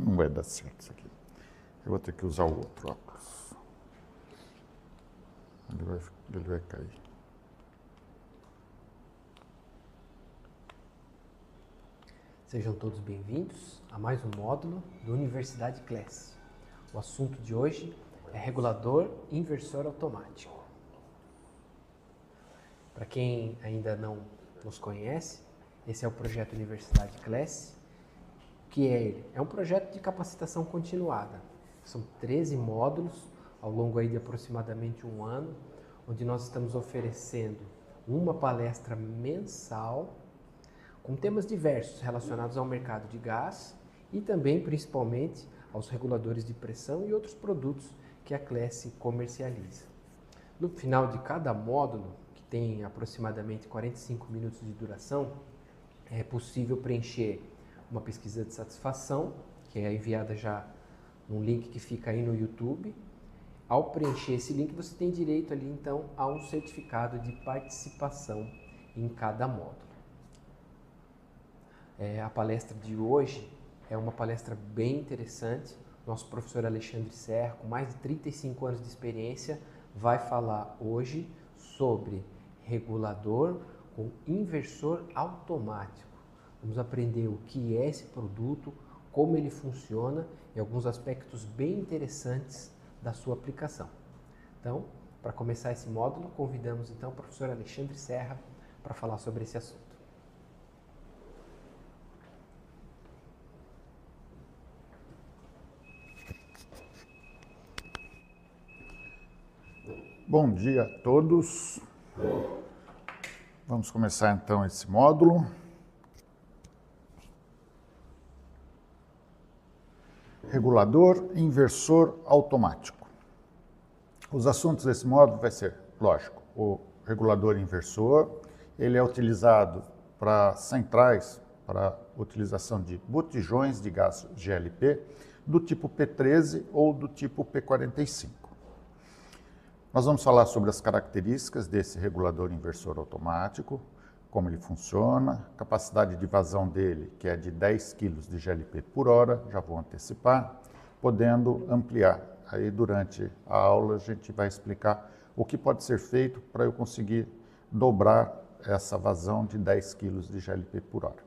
Não vai dar certo isso aqui. Eu vou ter que usar o outro óculos. Ele vai cair. Sejam todos bem-vindos a mais um módulo do Universidade Class. O assunto de hoje é regulador inversor automático. Para quem ainda não nos conhece, esse é o projeto Universidade Class. O que é ele? É um projeto de capacitação continuada. São 13 módulos ao longo aí de aproximadamente um ano, onde nós estamos oferecendo uma palestra mensal com temas diversos relacionados ao mercado de gás e também, principalmente, aos reguladores de pressão e outros produtos que a Class comercializa. No final de cada módulo, que tem aproximadamente 45 minutos de duração, é possível preencher uma pesquisa de satisfação, que é enviada já num link que fica aí no YouTube. Ao preencher esse link, você tem direito ali, então, a um certificado de participação em cada módulo. A palestra de hoje é uma palestra bem interessante. Nosso professor Alexandre Serra, com mais de 35 anos de experiência, vai falar hoje sobre regulador com inversor automático. Vamos aprender o que é esse produto, como ele funciona e alguns aspectos bem interessantes da sua aplicação. Então, para começar esse módulo, convidamos então o professor Alexandre Serra para falar sobre esse assunto. Bom dia a todos. Vamos começar então esse módulo. Regulador inversor automático. Os assuntos desse módulo vai ser, lógico, o regulador inversor. Ele é utilizado para centrais, para utilização de botijões de gás GLP do tipo P13 ou do tipo P45. Nós vamos falar sobre as características desse regulador inversor automático, como ele funciona, capacidade de vazão dele, que é de 10 kg de GLP por hora, já vou antecipar, podendo ampliar. Aí durante a aula a gente vai explicar o que pode ser feito para eu conseguir dobrar essa vazão de 10 kg de GLP por hora.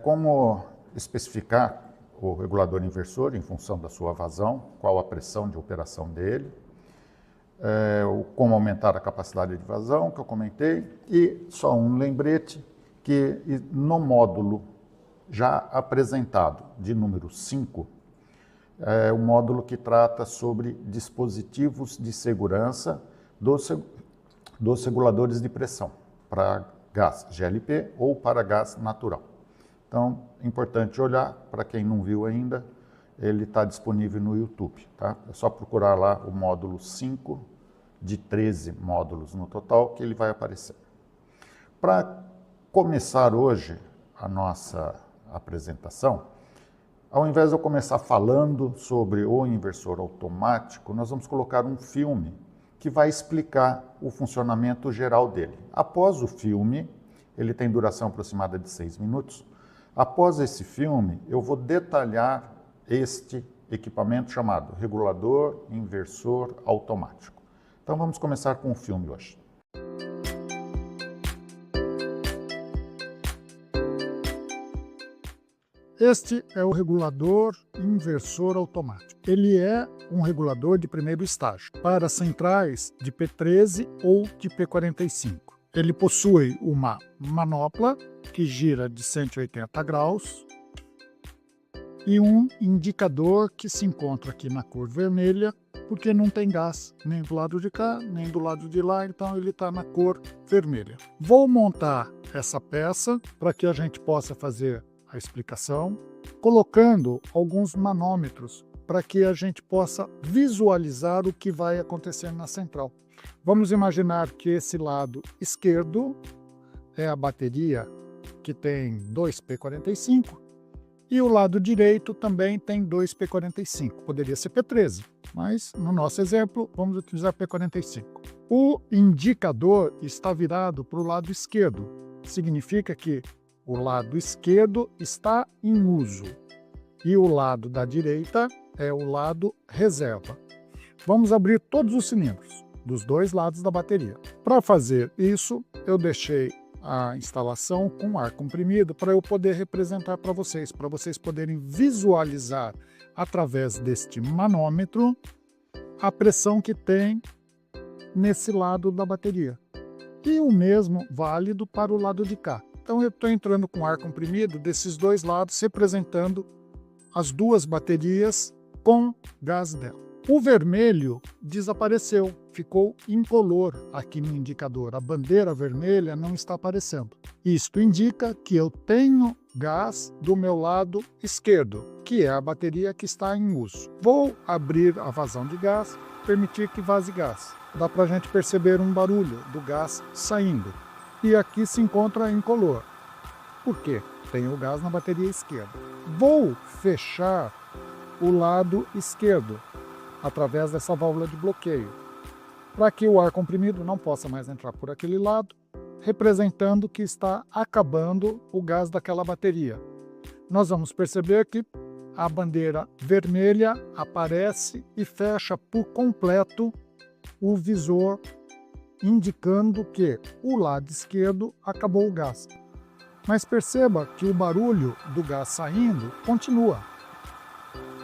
Como especificar o regulador inversor em função da sua vazão, qual a pressão de operação dele, como aumentar a capacidade de vazão, que eu comentei, e só um lembrete que no módulo já apresentado, de número 5, é o módulo que trata sobre dispositivos de segurança dos reguladores de pressão, para gás GLP ou para gás natural. Então, é importante olhar, para quem não viu ainda, ele está disponível no YouTube, tá? É só procurar lá o módulo 5, de 13 módulos no total, que ele vai aparecer. Para começar hoje a nossa apresentação, ao invés de eu começar falando sobre o inversor automático, nós vamos colocar um filme que vai explicar o funcionamento geral dele. Após o filme, ele tem duração aproximada de 6 minutos, após esse filme, eu vou detalhar este equipamento chamado regulador inversor automático. Então vamos começar com o filme hoje. Este é o regulador inversor automático. Ele é um regulador de primeiro estágio para centrais de P13 ou de P45. Ele possui uma manopla que gira de 180 graus e um indicador que se encontra aqui na cor vermelha, porque não tem gás nem do lado de cá, nem do lado de lá, então ele está na cor vermelha. Vou montar essa peça para que a gente possa fazer a explicação, colocando alguns manômetros para que a gente possa visualizar o que vai acontecer na central. Vamos imaginar que esse lado esquerdo é a bateria que tem 2 P45 e o lado direito também tem 2 P45. Poderia ser P13, mas no nosso exemplo vamos utilizar P45. O indicador está virado para o lado esquerdo. Significa que o lado esquerdo está em uso. E o lado da direita é o lado reserva. Vamos abrir todos os cilindros dos dois lados da bateria. Para fazer isso, eu deixei a instalação com ar comprimido para eu poder representar para vocês poderem visualizar através deste manômetro a pressão que tem nesse lado da bateria. E o mesmo válido para o lado de cá. Então eu estou entrando com ar comprimido desses dois lados, representando as duas baterias com gás dela. O vermelho desapareceu, ficou incolor aqui no indicador. A bandeira vermelha não está aparecendo. Isto indica que eu tenho gás do meu lado esquerdo, que é a bateria que está em uso. Vou abrir a vazão de gás, permitir que vaze gás. Dá para a gente perceber um barulho do gás saindo. E aqui se encontra incolor. Por quê? Tem o gás na bateria esquerda. Vou fechar o lado esquerdo através dessa válvula de bloqueio, para que o ar comprimido não possa mais entrar por aquele lado, representando que está acabando o gás daquela bateria. Nós vamos perceber que a bandeira vermelha aparece e fecha por completo o visor, indicando que o lado esquerdo acabou o gás. Mas perceba que o barulho do gás saindo continua.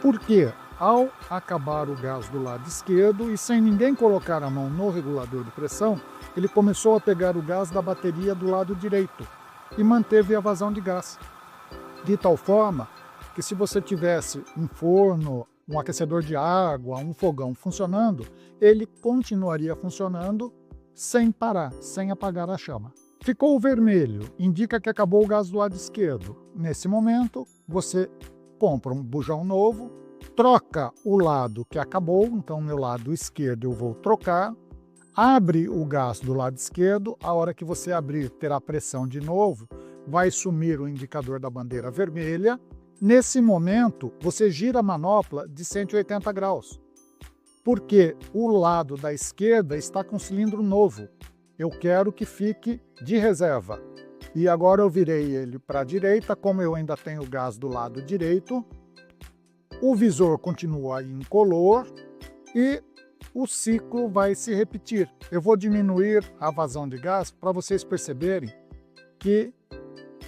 Por quê? Ao acabar o gás do lado esquerdo e sem ninguém colocar a mão no regulador de pressão, ele começou a pegar o gás da bateria do lado direito e manteve a vazão de gás. De tal forma que se você tivesse um forno, um aquecedor de água, um fogão funcionando, ele continuaria funcionando sem parar, sem apagar a chama. Ficou vermelho, indica que acabou o gás do lado esquerdo. Nesse momento, você compra um bujão novo, troca o lado que acabou, então meu lado esquerdo eu vou trocar, abre o gás do lado esquerdo, a hora que você abrir terá pressão de novo, vai sumir o indicador da bandeira vermelha. Nesse momento, você gira a manopla de 180 graus, porque o lado da esquerda está com cilindro novo. Eu quero que fique de reserva. E agora eu virei ele para a direita, como eu ainda tenho gás do lado direito, o visor continua incolor e o ciclo vai se repetir. Eu vou diminuir a vazão de gás para vocês perceberem que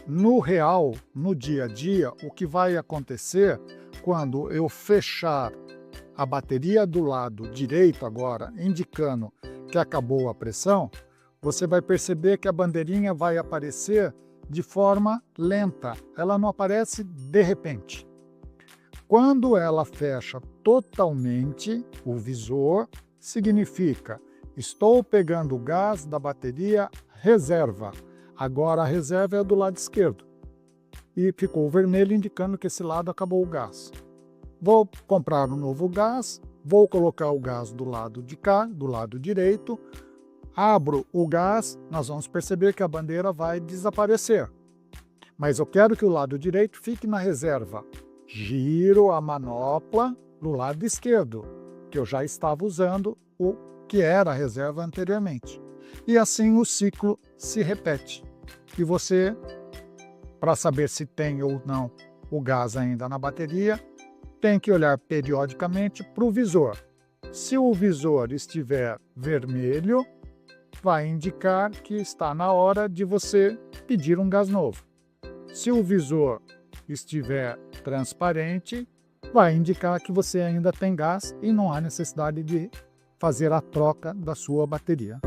no real, no dia a dia, o que vai acontecer quando eu fechar a bateria do lado direito agora, indicando que acabou a pressão, você vai perceber que a bandeirinha vai aparecer de forma lenta. Ela não aparece de repente. Quando ela fecha totalmente o visor, significa estou pegando o gás da bateria reserva. Agora a reserva é do lado esquerdo. E ficou vermelho indicando que esse lado acabou o gás. Vou comprar um novo gás, vou colocar o gás do lado de cá, do lado direito, abro o gás, nós vamos perceber que a bandeira vai desaparecer. Mas eu quero que o lado direito fique na reserva. Giro a manopla do lado esquerdo, que eu já estava usando o que era a reserva anteriormente. E assim o ciclo se repete. E você, para saber se tem ou não o gás ainda na bateria, tem que olhar periodicamente para o visor. Se o visor estiver vermelho, vai indicar que está na hora de você pedir um gás novo. Se o visor estiver transparente, vai indicar que você ainda tem gás e não há necessidade de fazer a troca da sua bateria.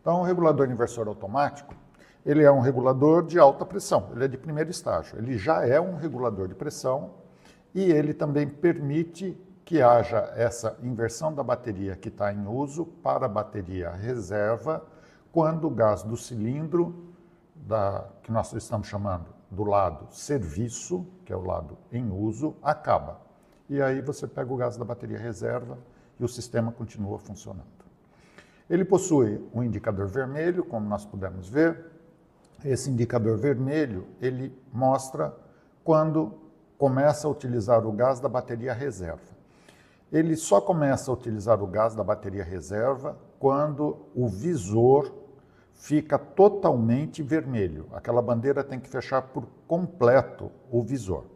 Então, o regulador inversor automático, ele é um regulador de alta pressão, ele é de primeiro estágio. Ele já é um regulador de pressão e ele também permite que haja essa inversão da bateria que está em uso para a bateria reserva quando o gás do cilindro, que nós estamos chamando do lado serviço, que é o lado em uso, acaba. E aí você pega o gás da bateria reserva e o sistema continua funcionando. Ele possui um indicador vermelho, como nós pudemos ver. Esse indicador vermelho, ele mostra quando começa a utilizar o gás da bateria reserva. Ele só começa a utilizar o gás da bateria reserva quando o visor fica totalmente vermelho. Aquela bandeira tem que fechar por completo o visor.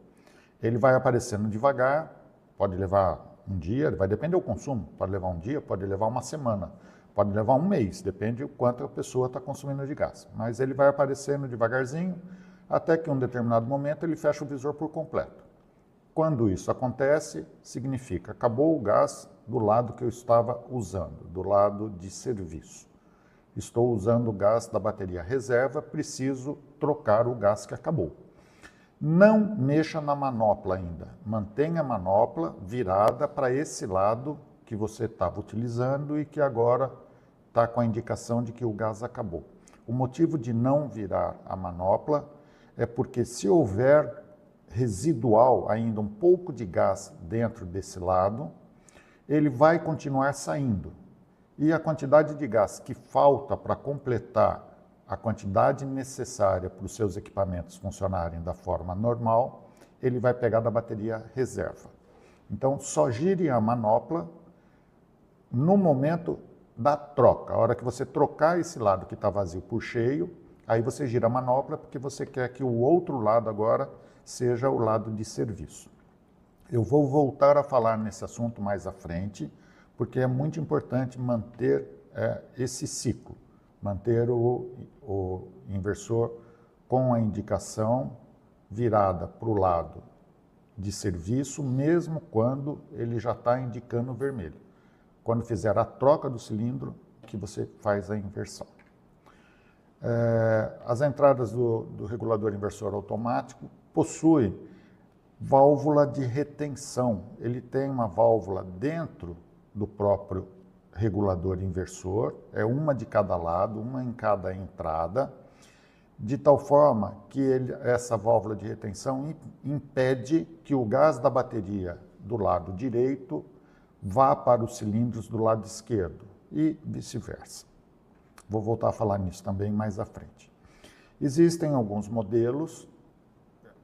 Ele vai aparecendo devagar, pode levar um dia, vai depender do consumo, pode levar um dia, pode levar uma semana, pode levar um mês, depende do quanto a pessoa está consumindo de gás. Mas ele vai aparecendo devagarzinho, até que em um determinado momento ele fecha o visor por completo. Quando isso acontece, significa acabou o gás do lado que eu estava usando, do lado de serviço. Estou usando o gás da bateria reserva, preciso trocar o gás que acabou. Não mexa na manopla ainda. Mantenha a manopla virada para esse lado que você estava utilizando e que agora está com a indicação de que o gás acabou. O motivo de não virar a manopla é porque se houver residual, ainda um pouco de gás dentro desse lado, ele vai continuar saindo. E a quantidade de gás que falta para completar a quantidade necessária para os seus equipamentos funcionarem da forma normal, ele vai pegar da bateria reserva. Então, só gire a manopla no momento da troca. A hora que você trocar esse lado que está vazio por cheio, aí você gira a manopla porque você quer que o outro lado agora seja o lado de serviço. Eu vou voltar a falar nesse assunto mais à frente, porque é muito importante manter esse ciclo, manter o inversor com a indicação virada para o lado de serviço, mesmo quando ele já está indicando vermelho. Quando fizer a troca do cilindro, que você faz a inversão. As entradas do regulador inversor automático possuem válvula de retenção. Ele tem uma válvula dentro do próprio regulador inversor, é uma de cada lado, uma em cada entrada, de tal forma que essa válvula de retenção impede que o gás da bateria do lado direito vá para os cilindros do lado esquerdo e vice-versa. Vou voltar a falar nisso também mais à frente. Existem alguns modelos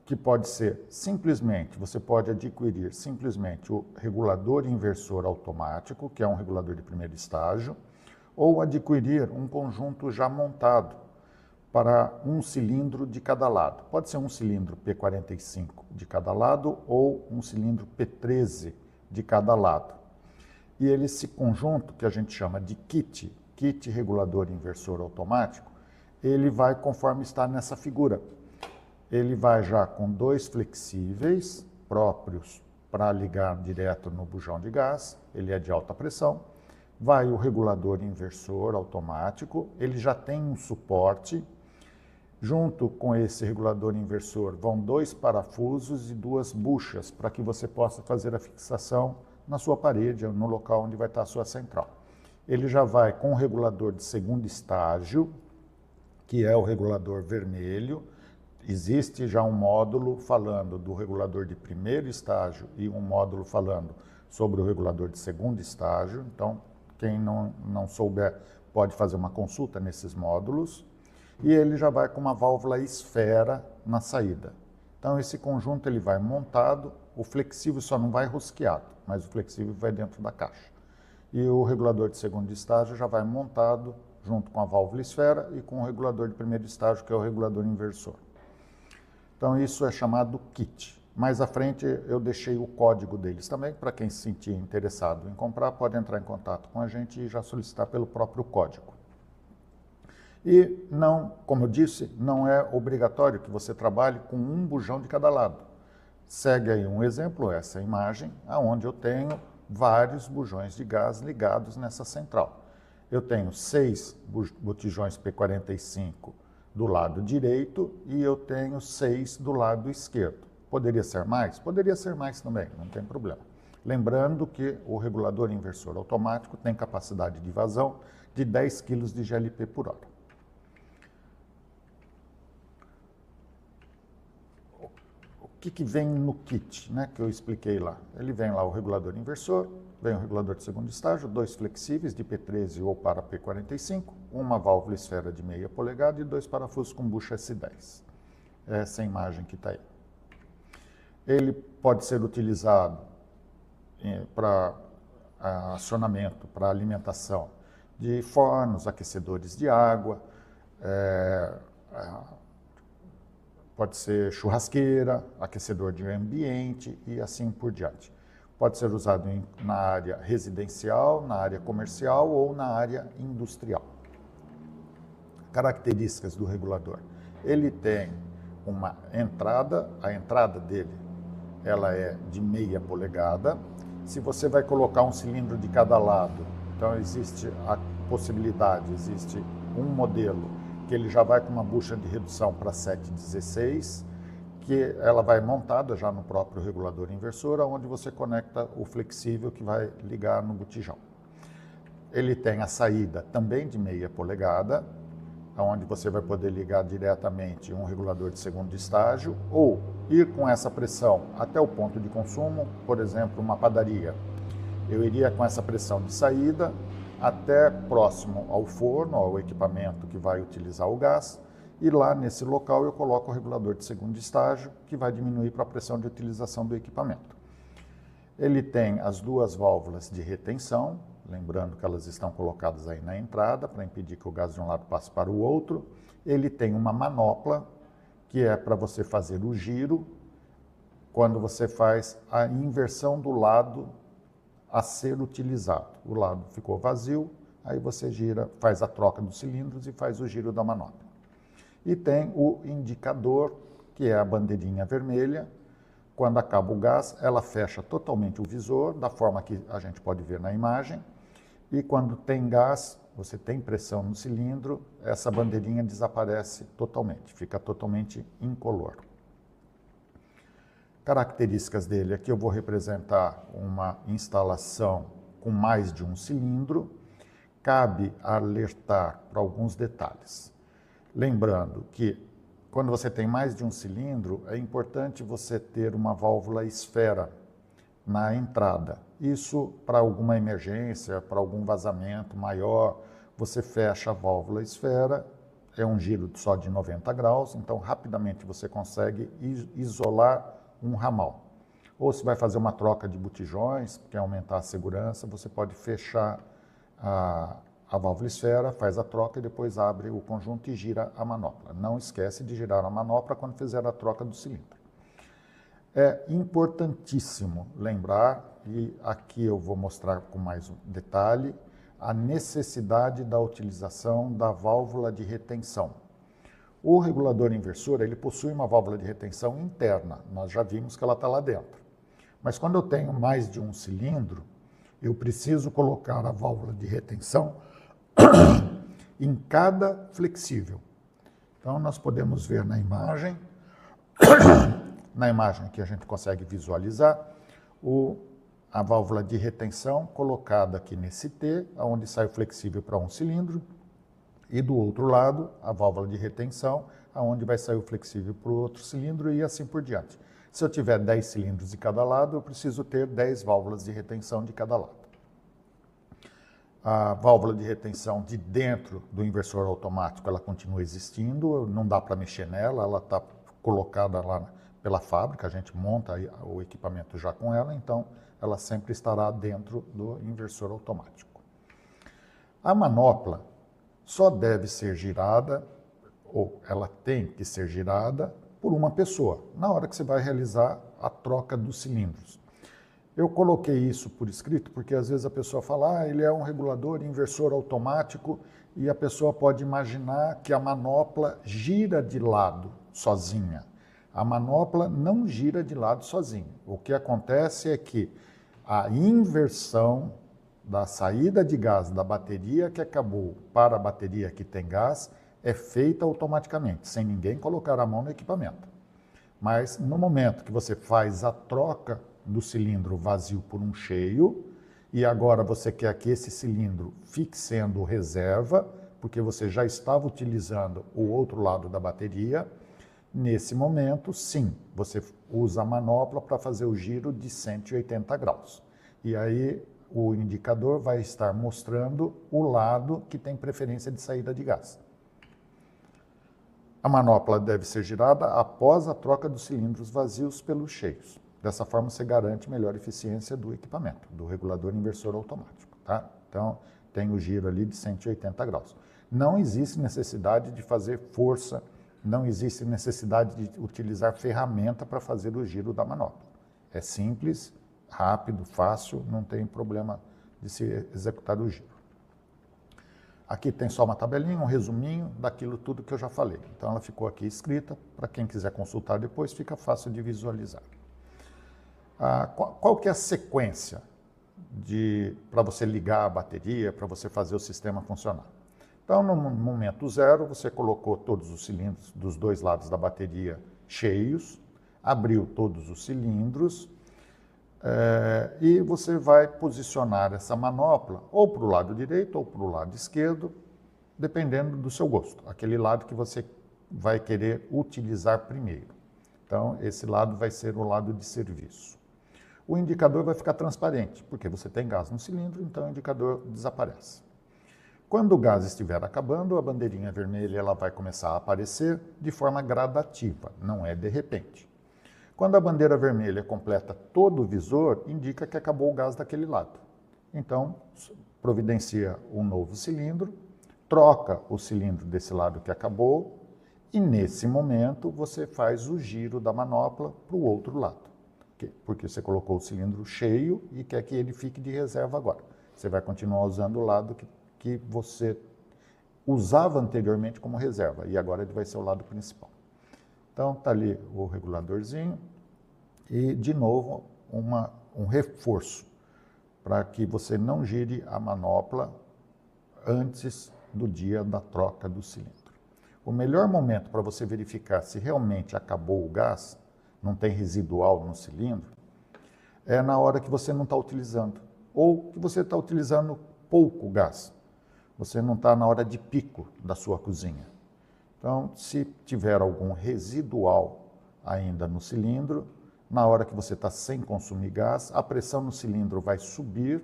que pode ser simplesmente, você pode adquirir simplesmente o regulador inversor automático, que é um regulador de primeiro estágio, ou adquirir um conjunto já montado para um cilindro de cada lado. Pode ser um cilindro P45 de cada lado ou um cilindro P13 de cada lado. E esse conjunto, que a gente chama de kit regulador inversor automático, ele vai conforme está nessa figura. Ele vai já com dois flexíveis próprios para ligar direto no bujão de gás, ele é de alta pressão. Vai o regulador inversor automático, ele já tem um suporte. Junto com esse regulador inversor vão dois parafusos e duas buchas para que você possa fazer a fixação na sua parede, no local onde vai estar a sua central. Ele já vai com o regulador de segundo estágio, que é o regulador vermelho. Existe já um módulo falando do regulador de primeiro estágio e um módulo falando sobre o regulador de segundo estágio. Então, quem não souber pode fazer uma consulta nesses módulos. E ele já vai com uma válvula esfera na saída. Então, esse conjunto ele vai montado, o flexível só não vai rosqueado, mas o flexível vai dentro da caixa. E o regulador de segundo estágio já vai montado junto com a válvula esfera e com o regulador de primeiro estágio, que é o regulador inversor. Então, isso é chamado kit. Mais à frente, eu deixei o código deles também, para quem se sentir interessado em comprar, pode entrar em contato com a gente e já solicitar pelo próprio código. E não, como eu disse, não é obrigatório que você trabalhe com um bujão de cada lado. Segue aí um exemplo, essa imagem, onde eu tenho vários bujões de gás ligados nessa central. Eu tenho 6 botijões P45 do lado direito e eu tenho 6 do lado esquerdo. Poderia ser mais? Poderia ser mais também, não tem problema. Lembrando que o regulador inversor automático tem capacidade de vazão de 10 kg de GLP por hora. O que vem no kit, né, que eu expliquei lá? Ele vem lá o regulador inversor, vem o regulador de segundo estágio, 2 flexíveis de P13 ou para P45, uma válvula esfera de meia polegada e 2 parafusos com bucha S10. Essa é a imagem que está aí. Ele pode ser utilizado para acionamento, para alimentação de fornos, aquecedores de água, pode ser churrasqueira, aquecedor de ambiente e assim por diante. Pode ser usado na área residencial, na área comercial ou na área industrial. Características do regulador. Ele tem uma entrada, a entrada dele ela é de meia polegada. Se você vai colocar um cilindro de cada lado, então existe a possibilidade, existe um modelo que ele já vai com uma bucha de redução para 7,16, que ela vai montada já no próprio regulador inversor, onde você conecta o flexível que vai ligar no botijão. Ele tem a saída também de meia polegada, onde você vai poder ligar diretamente um regulador de segundo estágio ou ir com essa pressão até o ponto de consumo, por exemplo, uma padaria. Eu iria com essa pressão de saída até próximo ao forno, ao equipamento que vai utilizar o gás, e lá nesse local eu coloco o regulador de segundo estágio, que vai diminuir para a pressão de utilização do equipamento. Ele tem as 2 válvulas de retenção, lembrando que elas estão colocadas aí na entrada, para impedir que o gás de um lado passe para o outro. Ele tem uma manopla, que é para você fazer o giro, quando você faz a inversão do lado a ser utilizado. O lado ficou vazio, aí você gira, faz a troca dos cilindros e faz o giro da manopla. E tem o indicador, que é a bandeirinha vermelha. Quando acaba o gás, ela fecha totalmente o visor, da forma que a gente pode ver na imagem. E quando tem gás, você tem pressão no cilindro, essa bandeirinha desaparece totalmente, fica totalmente incolor. Características dele, aqui eu vou representar uma instalação com mais de um cilindro. Cabe alertar para alguns detalhes. Lembrando que quando você tem mais de um cilindro, é importante você ter uma válvula esfera na entrada. Isso para alguma emergência, para algum vazamento maior, você fecha a válvula esfera, é um giro só de 90 graus, então rapidamente você consegue isolar um ramal. Ou se vai fazer uma troca de botijões, quer aumentar a segurança, você pode fechar a válvula esfera, faz a troca e depois abre o conjunto e gira a manopla. Não esquece de girar a manopla quando fizer a troca do cilindro. É importantíssimo lembrar, e aqui eu vou mostrar com mais um detalhe, a necessidade da utilização da válvula de retenção. O regulador inversor, ele possui uma válvula de retenção interna, nós já vimos que ela está lá dentro. Mas quando eu tenho mais de um cilindro, eu preciso colocar a válvula de retenção em cada flexível. Então nós podemos ver na imagem que a gente consegue visualizar, a válvula de retenção colocada aqui nesse T, onde sai o flexível para um cilindro, e do outro lado, a válvula de retenção, onde vai sair o flexível para o outro cilindro e assim por diante. Se eu tiver 10 cilindros de cada lado, eu preciso ter 10 válvulas de retenção de cada lado. A válvula de retenção de dentro do inversor automático, ela continua existindo, não dá para mexer nela, ela está colocada lá pela fábrica, a gente monta o equipamento já com ela, então ela sempre estará dentro do inversor automático. A manopla só deve ser girada, ou ela tem que ser girada, por uma pessoa, na hora que você vai realizar a troca dos cilindros. Eu coloquei isso por escrito porque às vezes a pessoa fala, ele é um regulador inversor automático, e a pessoa pode imaginar que a manopla gira de lado sozinha. A manopla não gira de lado sozinha. O que acontece é que a inversão da saída de gás da bateria que acabou para a bateria que tem gás é feita automaticamente, sem ninguém colocar a mão no equipamento. Mas no momento que você faz a troca do cilindro vazio por um cheio, e agora você quer que esse cilindro fique sendo reserva, porque você já estava utilizando o outro lado da bateria, nesse momento, sim, você usa a manopla para fazer o giro de 180 graus. E aí o indicador vai estar mostrando o lado que tem preferência de saída de gás. A manopla deve ser girada após a troca dos cilindros vazios pelos cheios. Dessa forma, você garante melhor eficiência do equipamento, do regulador inversor automático. Tá? Então, tem o giro ali de 180 graus. Não existe necessidade de fazer força, não existe necessidade de utilizar ferramenta para fazer o giro da manopla. É simples, rápido, fácil, não tem problema de se executar o giro. Aqui tem só uma tabelinha, um resuminho daquilo tudo que eu já falei. Então ela ficou aqui escrita, para quem quiser consultar depois, fica fácil de visualizar. Qual que é a sequência para você ligar a bateria, para você fazer o sistema funcionar? Então, no momento zero, você colocou todos os cilindros dos dois lados da bateria cheios, abriu todos os cilindros, e você vai posicionar essa manopla ou para o lado direito ou para o lado esquerdo, dependendo do seu gosto, aquele lado que você vai querer utilizar primeiro. Então, esse lado vai ser o lado de serviço. O indicador vai ficar transparente, porque você tem gás no cilindro, então o indicador desaparece. Quando o gás estiver acabando, a bandeirinha vermelha ela vai começar a aparecer de forma gradativa, não é de repente. Quando a bandeira vermelha completa todo o visor, indica que acabou o gás daquele lado. Então, providencia um novo cilindro, troca o cilindro desse lado que acabou e, nesse momento, você faz o giro da manopla para o outro lado. Porque você colocou o cilindro cheio e quer que ele fique de reserva agora. Você vai continuar usando o lado que você usava anteriormente como reserva e agora ele vai ser o lado principal. Então, está ali o reguladorzinho e, de novo, um reforço para que você não gire a manopla antes do dia da troca do cilindro. O melhor momento para você verificar se realmente acabou o gás, não tem residual no cilindro, é na hora que você não está utilizando, ou que você está utilizando pouco gás. Você não está na hora de pico da sua cozinha. Então, se tiver algum residual ainda no cilindro, na hora que você está sem consumir gás, a pressão no cilindro vai subir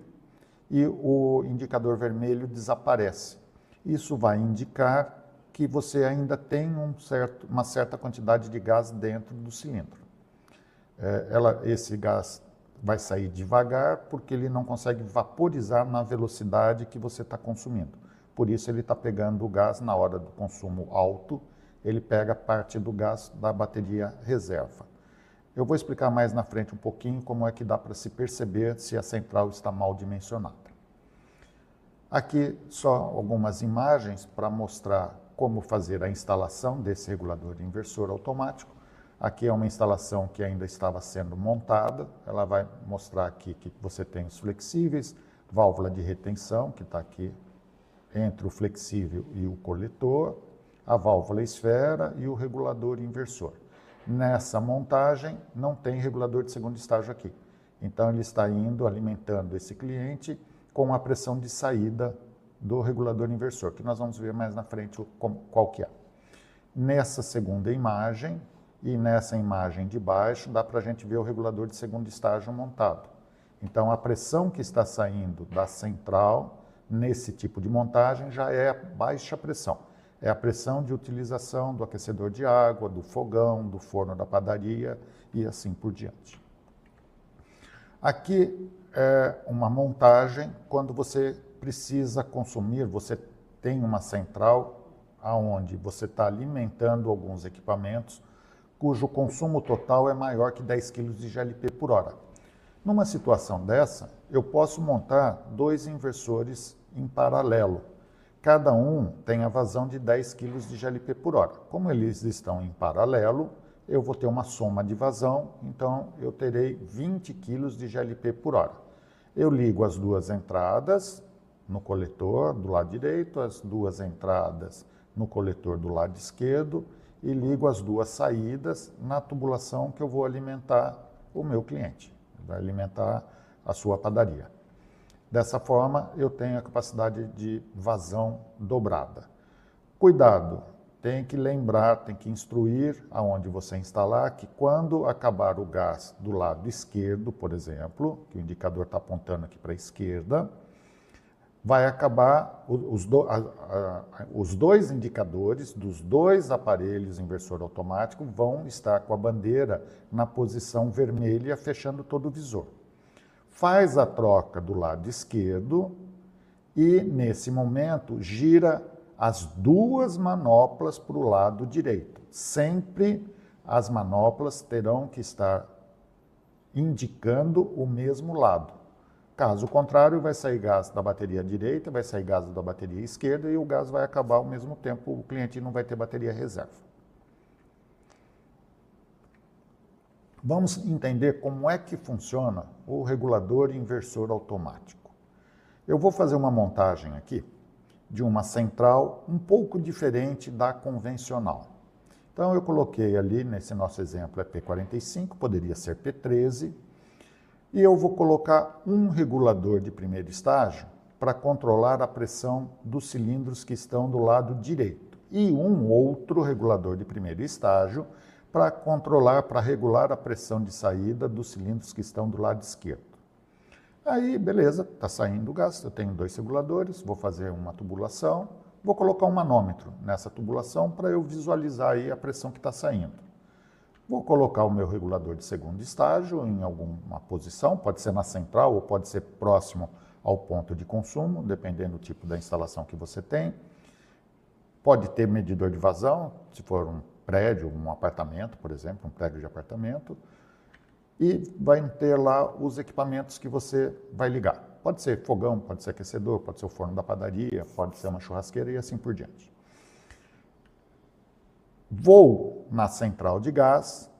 e o indicador vermelho desaparece. Isso vai indicar que você ainda tem uma certa quantidade de gás dentro do cilindro. Esse gás vai sair devagar porque ele não consegue vaporizar na velocidade que você está consumindo. Por isso ele está pegando o gás na hora do consumo alto, ele pega parte do gás da bateria reserva. Eu vou explicar mais na frente um pouquinho como é que dá para se perceber se a central está mal dimensionada. Aqui só algumas imagens para mostrar como fazer a instalação desse regulador inversor automático. Aqui é uma instalação que ainda estava sendo montada. Ela vai mostrar aqui que você tem os flexíveis, válvula de retenção, que está aqui entre o flexível e o coletor, a válvula esfera e o regulador inversor. Nessa montagem não tem regulador de segundo estágio aqui. Então ele está indo alimentando esse cliente com a pressão de saída do regulador inversor, que nós vamos ver mais na frente qual que é. Nessa segunda imagem e nessa imagem de baixo, dá para a gente ver o regulador de segundo estágio montado. Então a pressão que está saindo da central nesse tipo de montagem já é baixa pressão. É a pressão de utilização do aquecedor de água, do fogão, do forno da padaria e assim por diante. Aqui é uma montagem quando você precisa consumir, você tem uma central onde você está alimentando alguns equipamentos cujo consumo total é maior que 10 kg de GLP por hora. Numa situação dessa, eu posso montar dois inversores em paralelo. Cada um tem a vazão de 10 kg de GLP por hora. Como eles estão em paralelo, eu vou ter uma soma de vazão, então eu terei 20 kg de GLP por hora. Eu ligo as duas entradas no coletor do lado direito, as duas entradas no coletor do lado esquerdo e ligo as duas saídas na tubulação que eu vou alimentar o meu cliente, vai alimentar a sua padaria. Dessa forma, eu tenho a capacidade de vazão dobrada. Cuidado, tem que lembrar, tem que instruir aonde você instalar que quando acabar o gás do lado esquerdo, por exemplo, que o indicador está apontando aqui para a esquerda, vai acabar os dois indicadores dos dois aparelhos inversor automático vão estar com a bandeira na posição vermelha, fechando todo o visor. Faz a troca do lado esquerdo e, nesse momento, gira as duas manoplas para o lado direito. Sempre as manoplas terão que estar indicando o mesmo lado. Caso contrário, vai sair gás da bateria direita, vai sair gás da bateria esquerda e o gás vai acabar ao mesmo tempo, o cliente não vai ter bateria reserva. Vamos entender como é que funciona o regulador inversor automático. Eu vou fazer uma montagem aqui de uma central um pouco diferente da convencional. Então eu coloquei ali, nesse nosso exemplo é P45, poderia ser P13, e eu vou colocar um regulador de primeiro estágio para controlar a pressão dos cilindros que estão do lado direito e um outro regulador de primeiro estágio para regular a pressão de saída dos cilindros que estão do lado esquerdo. Aí, beleza, está saindo o gás, eu tenho dois reguladores, vou fazer uma tubulação, vou colocar um manômetro nessa tubulação para eu visualizar aí a pressão que está saindo. Vou colocar o meu regulador de segundo estágio em alguma posição, pode ser na central ou pode ser próximo ao ponto de consumo, dependendo do tipo da instalação que você tem. Pode ter medidor de vazão, se for um prédio, um apartamento, por exemplo, um prédio de apartamento. E vai ter lá os equipamentos que você vai ligar. Pode ser fogão, pode ser aquecedor, pode ser o forno da padaria, pode ser uma churrasqueira e assim por diante. Vou na central de gás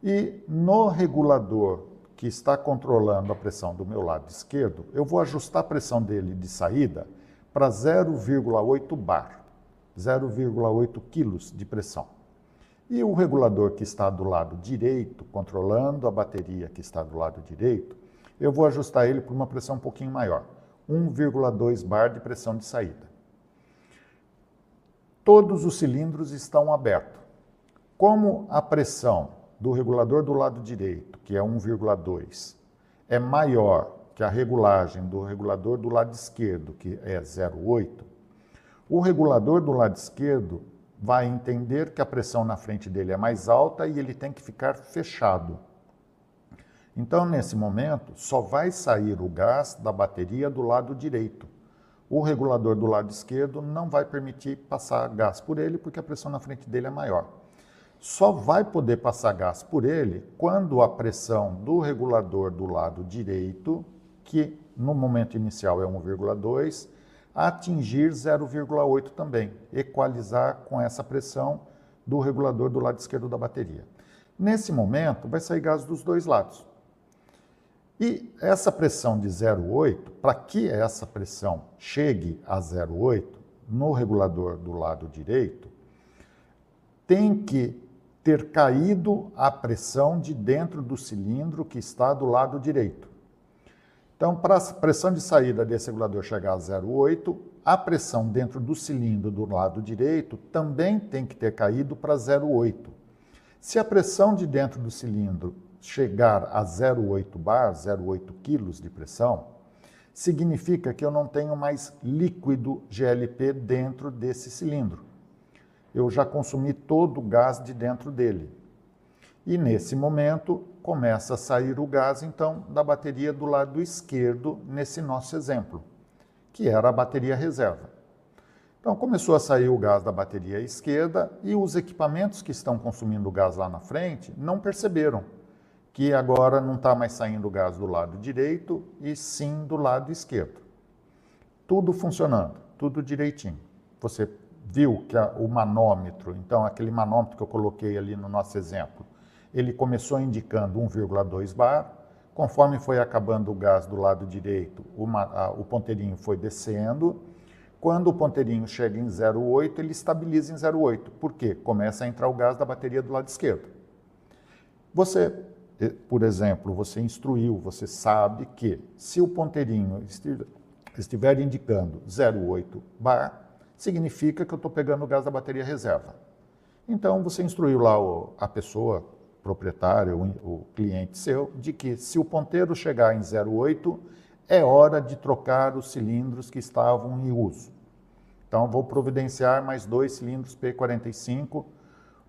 e no regulador que está controlando a pressão do meu lado esquerdo, eu vou ajustar a pressão dele de saída para 0,8 bar, 0,8 quilos de pressão. E o regulador que está do lado direito, controlando a bateria que está do lado direito, eu vou ajustar ele para uma pressão um pouquinho maior, 1,2 bar de pressão de saída. Todos os cilindros estão abertos. Como a pressão do regulador do lado direito, que é 1,2, é maior que a regulagem do regulador do lado esquerdo, que é 0,8, o regulador do lado esquerdo vai entender que a pressão na frente dele é mais alta e ele tem que ficar fechado. Então, nesse momento, só vai sair o gás da bateria do lado direito. O regulador do lado esquerdo não vai permitir passar gás por ele, porque a pressão na frente dele é maior. Só vai poder passar gás por ele quando a pressão do regulador do lado direito, que no momento inicial é 1,2, atingir 0,8 também, equalizar com essa pressão do regulador do lado esquerdo da bateria. Nesse momento, vai sair gás dos dois lados. E essa pressão de 0,8, para que essa pressão chegue a 0,8 no regulador do lado direito, tem que ter caído a pressão de dentro do cilindro que está do lado direito. Então, para a pressão de saída desse regulador chegar a 0,8, a pressão dentro do cilindro do lado direito também tem que ter caído para 0,8. Se a pressão de dentro do cilindro chegar a 0,8 bar, 0,8 quilos de pressão, significa que eu não tenho mais líquido GLP dentro desse cilindro. Eu já consumi todo o gás de dentro dele. E nesse momento começa a sair o gás, então, da bateria do lado esquerdo, nesse nosso exemplo, que era a bateria reserva. Então começou a sair o gás da bateria esquerda e os equipamentos que estão consumindo gás lá na frente não perceberam que agora não está mais saindo gás do lado direito e sim do lado esquerdo. Tudo funcionando, tudo direitinho. Você viu que o manômetro, então aquele manômetro que eu coloquei ali no nosso exemplo, ele começou indicando 1,2 bar, Conforme foi acabando o gás do lado direito, o ponteirinho foi descendo. Quando o ponteirinho chega em 0,8, ele estabiliza em 0,8. Por quê? Começa a entrar o gás da bateria do lado esquerdo. Você, por exemplo, você instruiu, você sabe que se o ponteirinho estiver indicando 0,8 bar, significa que eu estou pegando o gás da bateria reserva. Então, você instruiu lá a pessoa, proprietário, o cliente seu, de que se o ponteiro chegar em 0,8, é hora de trocar os cilindros que estavam em uso. Então, vou providenciar mais 2 cilindros P45,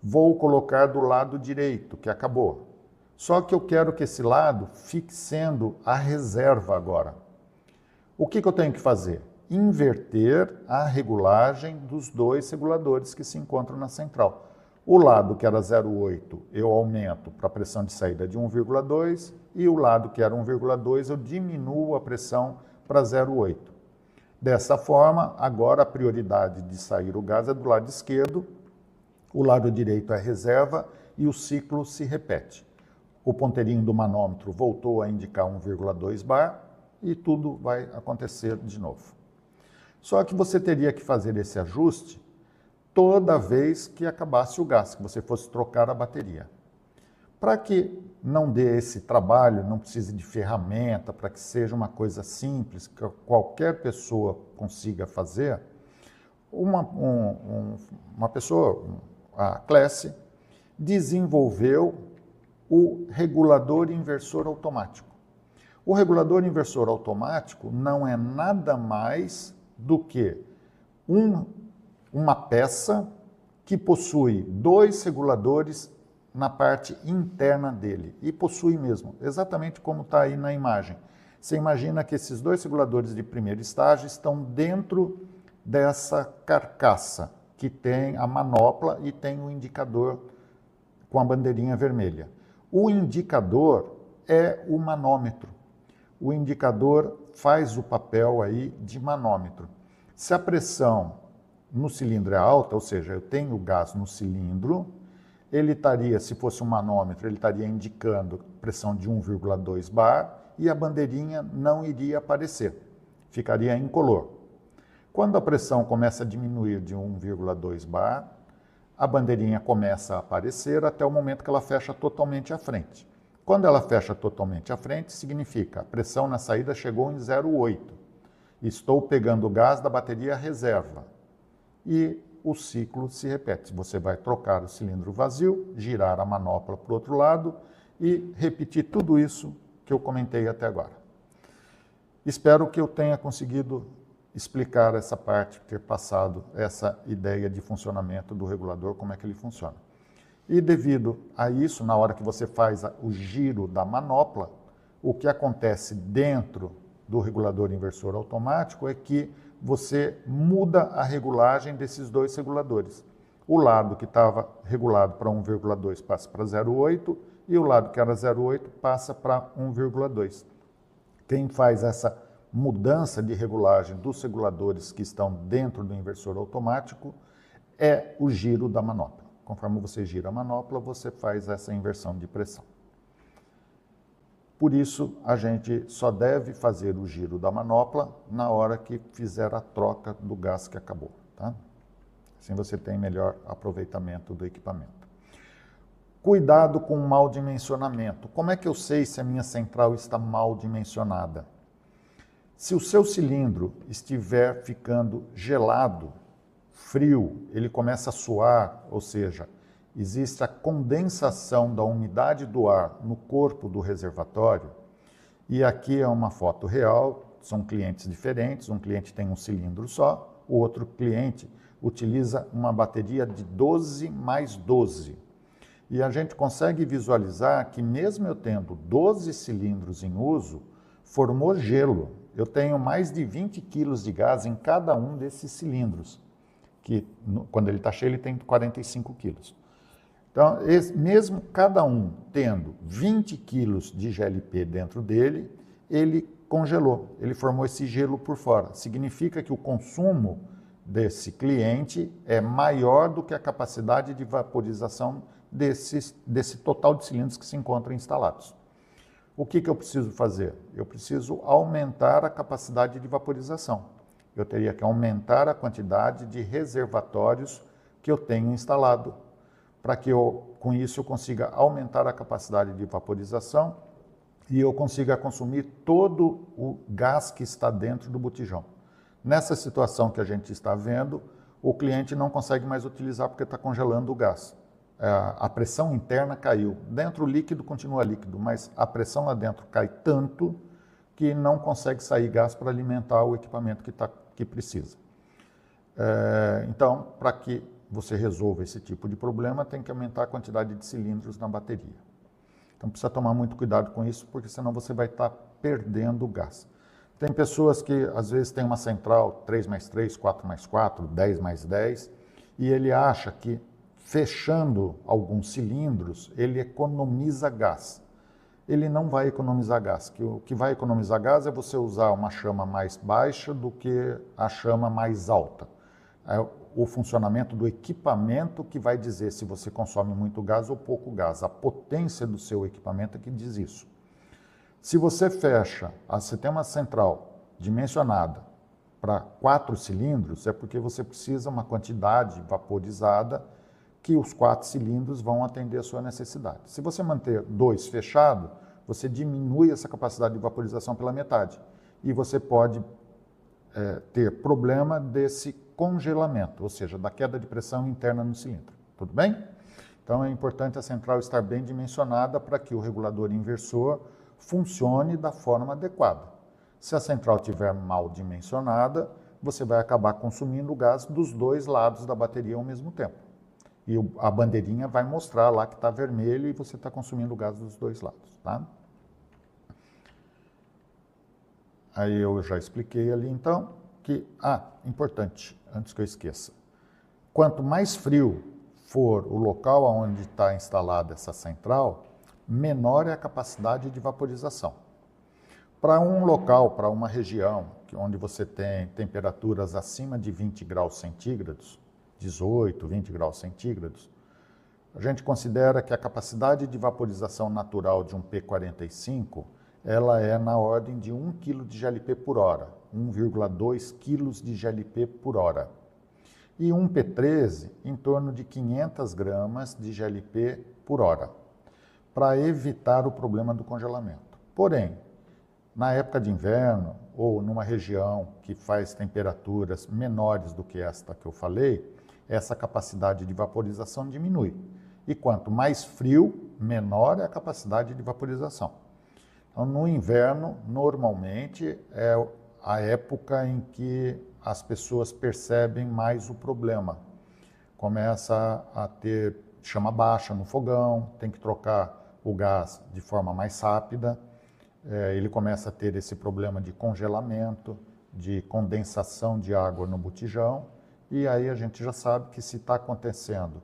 vou colocar do lado direito, que acabou. Só que eu quero que esse lado fique sendo a reserva agora. O que eu tenho que fazer? Inverter a regulagem dos 2 reguladores que se encontram na central. O lado que era 0,8 eu aumento para a pressão de saída de 1,2 e o lado que era 1,2 eu diminuo a pressão para 0,8. Dessa forma, agora a prioridade de sair o gás é do lado esquerdo, o lado direito é reserva e o ciclo se repete. O ponteirinho do manômetro voltou a indicar 1,2 bar e tudo vai acontecer de novo. Só que você teria que fazer esse ajuste toda vez que acabasse o gás, que você fosse trocar a bateria. Para que não dê esse trabalho, não precise de ferramenta, para que seja uma coisa simples, que qualquer pessoa consiga fazer, uma pessoa, a Clece, desenvolveu o regulador inversor automático. O regulador inversor automático não é nada mais do que uma peça que possui 2 reguladores na parte interna dele. E possui mesmo, exatamente como está aí na imagem. Você imagina que esses 2 reguladores de primeiro estágio estão dentro dessa carcaça, que tem a manopla e tem o indicador com a bandeirinha vermelha. O indicador é o manômetro. O indicador faz o papel aí de manômetro. Se a pressão no cilindro é alta, ou seja, eu tenho gás no cilindro, ele estaria, se fosse um manômetro, ele estaria indicando pressão de 1,2 bar e a bandeirinha não iria aparecer, ficaria incolor. Quando a pressão começa a diminuir de 1,2 bar, a bandeirinha começa a aparecer até o momento que ela fecha totalmente à frente. Quando ela fecha totalmente à frente, significa a pressão na saída chegou em 0,8. Estou pegando o gás da bateria reserva. E o ciclo se repete. Você vai trocar o cilindro vazio, girar a manopla para o outro lado e repetir tudo isso que eu comentei até agora. Espero que eu tenha conseguido explicar essa parte, ter passado essa ideia de funcionamento do regulador, como é que ele funciona. E devido a isso, na hora que você faz o giro da manopla, o que acontece dentro do regulador inversor automático é que você muda a regulagem desses 2 reguladores. O lado que estava regulado para 1,2 passa para 0,8 e o lado que era 0,8 passa para 1,2. Quem faz essa mudança de regulagem dos reguladores que estão dentro do inversor automático é o giro da manopla. Conforme você gira a manopla, você faz essa inversão de pressão. Por isso, a gente só deve fazer o giro da manopla na hora que fizer a troca do gás que acabou. Tá? Assim você tem melhor aproveitamento do equipamento. Cuidado com o mau dimensionamento. Como é que eu sei se a minha central está mal dimensionada? Se o seu cilindro estiver ficando gelado, frio, ele começa a suar, ou seja, existe a condensação da umidade do ar no corpo do reservatório, e aqui é uma foto real, são clientes diferentes, um cliente tem um cilindro só, o outro cliente utiliza uma bateria de 12 mais 12. E a gente consegue visualizar que mesmo eu tendo 12 cilindros em uso, formou gelo. Eu tenho mais de 20 quilos de gás em cada um desses cilindros, que quando ele está cheio ele tem 45 quilos. Então, mesmo cada um tendo 20 quilos de GLP dentro dele, ele congelou, ele formou esse gelo por fora. Significa que o consumo desse cliente é maior do que a capacidade de vaporização desse total de cilindros que se encontram instalados. O que eu preciso fazer? Eu preciso aumentar a capacidade de vaporização. Eu teria que aumentar a quantidade de reservatórios que eu tenho instalado, para que com isso eu consiga aumentar a capacidade de vaporização e eu consiga consumir todo o gás que está dentro do botijão. Nessa situação que a gente está vendo, o cliente não consegue mais utilizar porque está congelando o gás. A pressão interna caiu. Dentro o líquido continua líquido, mas a pressão lá dentro cai tanto que não consegue sair gás para alimentar o equipamento que precisa. Então, para que você resolva esse tipo de problema, tem que aumentar a quantidade de cilindros na bateria. Então precisa tomar muito cuidado com isso, porque senão você vai estar perdendo gás. Tem pessoas que às vezes tem uma central 3+3, 4+4, 10+10, e ele acha que fechando alguns cilindros, ele economiza gás. Ele não vai economizar gás. O que vai economizar gás é você usar uma chama mais baixa do que a chama mais alta. É o funcionamento do equipamento que vai dizer se você consome muito gás ou pouco gás. A potência do seu equipamento é que diz isso. Se você fecha, você tem uma central dimensionada para 4 cilindros, é porque você precisa uma quantidade vaporizada que os 4 cilindros vão atender a sua necessidade. Se você manter 2 fechado, você diminui essa capacidade de vaporização pela metade. E você pode ter problema desse congelamento, ou seja, da queda de pressão interna no cilindro. Tudo bem? Então é importante a central estar bem dimensionada para que o regulador inversor funcione da forma adequada. Se a central estiver mal dimensionada, você vai acabar consumindo gás dos 2 lados da bateria ao mesmo tempo. E a bandeirinha vai mostrar lá que está vermelho e você está consumindo gás dos 2 lados. Tá? Aí eu já expliquei ali então que, importante, antes que eu esqueça, quanto mais frio for o local onde está instalada essa central, menor é a capacidade de vaporização. Para um local, para uma região onde você tem temperaturas acima de 20 graus centígrados, 18, 20 graus centígrados, a gente considera que a capacidade de vaporização natural de um P45 ela é na ordem de 1 kg de GLP por hora, 1,2 kg de GLP por hora. E um P13 em torno de 500 gramas de GLP por hora, para evitar o problema do congelamento. Porém, na época de inverno ou numa região que faz temperaturas menores do que esta que eu falei, essa capacidade de vaporização diminui. E quanto mais frio, menor é a capacidade de vaporização. Então, no inverno, normalmente, é a época em que as pessoas percebem mais o problema. Começa a ter chama baixa no fogão, tem que trocar o gás de forma mais rápida, ele começa a ter esse problema de congelamento, de condensação de água no botijão, e aí a gente já sabe que se está acontecendo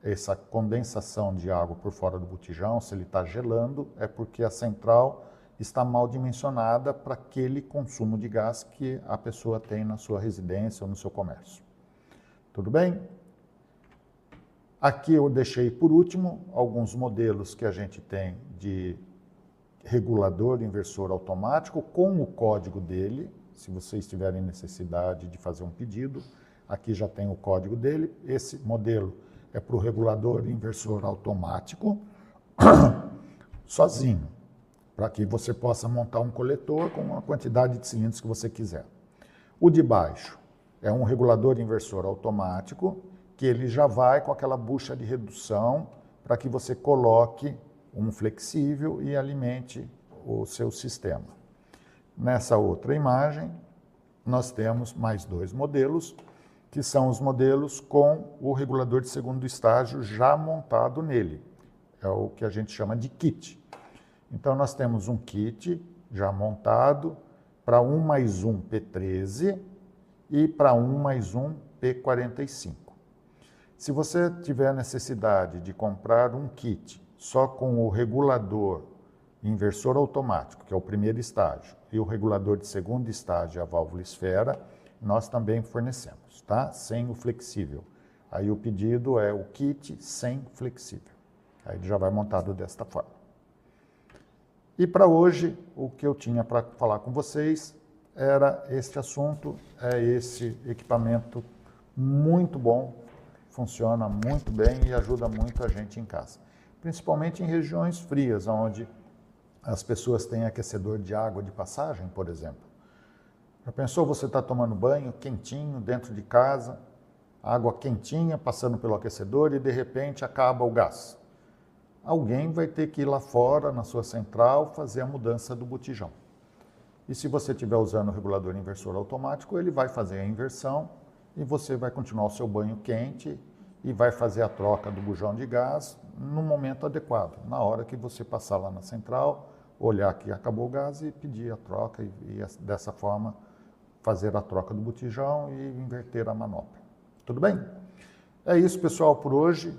essa condensação de água por fora do botijão, se ele está gelando, é porque a central está mal dimensionada para aquele consumo de gás que a pessoa tem na sua residência ou no seu comércio. Tudo bem? Aqui eu deixei por último alguns modelos que a gente tem de regulador inversor automático com o código dele. Se vocês tiverem necessidade de fazer um pedido, aqui já tem o código dele. Esse modelo é para o regulador inversor automático sozinho, para que você possa montar um coletor com a quantidade de cilindros que você quiser. O de baixo é um regulador inversor automático, que ele já vai com aquela bucha de redução para que você coloque um flexível e alimente o seu sistema. Nessa outra imagem, nós temos mais 2 modelos, que são os modelos com o regulador de segundo estágio já montado nele. É o que a gente chama de kit. Então, nós temos um kit já montado para 1+1 P13 e para 1+1 P45. Se você tiver necessidade de comprar um kit só com o regulador inversor automático, que é o primeiro estágio, e o regulador de segundo estágio, a válvula esfera, nós também fornecemos, tá? Sem o flexível. Aí o pedido é o kit sem flexível. Aí ele já vai montado desta forma. E para hoje, o que eu tinha para falar com vocês era este assunto, é esse equipamento muito bom, funciona muito bem e ajuda muito a gente em casa. Principalmente em regiões frias, onde as pessoas têm aquecedor de água de passagem, por exemplo. Já pensou você estar tomando banho quentinho dentro de casa, água quentinha passando pelo aquecedor e de repente acaba o gás? Alguém vai ter que ir lá fora, na sua central, fazer a mudança do botijão. E se você estiver usando o regulador inversor automático, ele vai fazer a inversão e você vai continuar o seu banho quente e vai fazer a troca do bujão de gás no momento adequado, na hora que você passar lá na central, olhar que acabou o gás e pedir a troca e dessa forma fazer a troca do botijão e inverter a manopla. Tudo bem? É isso, pessoal, por hoje.